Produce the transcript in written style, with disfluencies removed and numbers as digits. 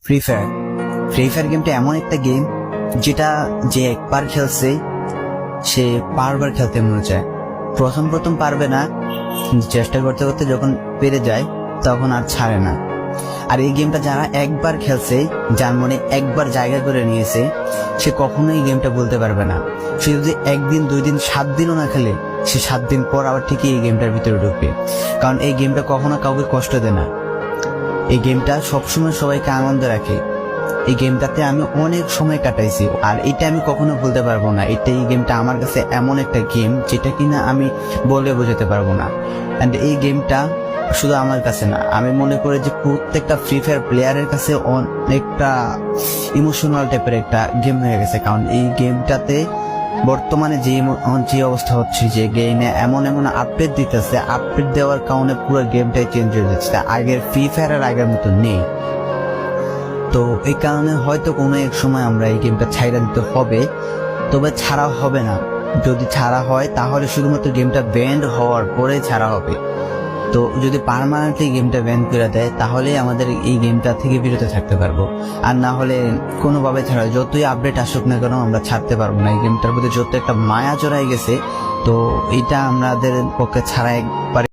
Free fire গেমটা এমন একটা গেম যেটা যে একবার খেলছে সে বারবার খেলতে মনে চায়। প্রথম পারবে না, কিন্তু চেষ্টা করতে করতে যখন পেরে যায় তখন আর ছাড়ে না। আর এই গেমটা যারা একবার খেলছে, যার মনে একবার জায়গা করে নিয়েছে, সে কখনোই এই গেমটা বলতে পারবে না। সে যদি একদিন 2 দিন 7 দিনও না খেলে, সে 7 দিন পর আবার ঠিকই এই গেমটার ভিতরে ঢুকবে। কারণ এই গেমটা কখনো কাউকে কষ্ট দেয় না। এই গেমটা সবসময় সবাইকে আনন্দ রাখে। এই গেমটাতে আমি অনেক সময় কাটাইছি, আর এটা আমি কখনো ভুলতে পারবো না। এই গেমটা আমার কাছে এমন একটা গেম যেটা কিনা আমি বলে বোঝাতে পারবো না। অ্যান্ড এই গেমটা শুধু আমার কাছে না, আমি মনে করি যে প্রত্যেকটা ফ্রি ফায়ার প্লেয়ারের কাছে অনেকটা ইমোশনাল টাইপের একটা গেম হয়ে গেছে। কারণ এই গেমটাতে বর্তমানে যে অবস্থা হচ্ছে, যে গেমে এমন আপডেট দিতেছে, আপডেট দেওয়ার কারণে পুরো গেমটাই চেঞ্জ হয়ে যাচ্ছে। আগের ফ্রি ফায়ার আর আগের মতো নেই। তো এই কারণে হয়তো কোনো এক সময় আমরা এই গেমটা ছাইড়া দিতে হবে, তবে ছাড়া হবে না। যদি ছাড়া হয় তাহলে শুধুমাত্র গেমটা ব্যান্ড হওয়ার পরে ছাড়া হবে। তো যদি পার্মানেন্টলি গেমটা ব্যান করে দেয় তাহলে আমাদের এই গেমটা থেকে বিরত থাকতে পারবো। আর না হলে কোনোভাবে ছাড়া, যতই আপডেট আসুক না কেন আমরা ছাড়তে পারবো না। এই গেমটার প্রতি যত একটা মায়া জড়াই গেছে, তো এটা আমাদের পক্ষে ছাড়া একবারে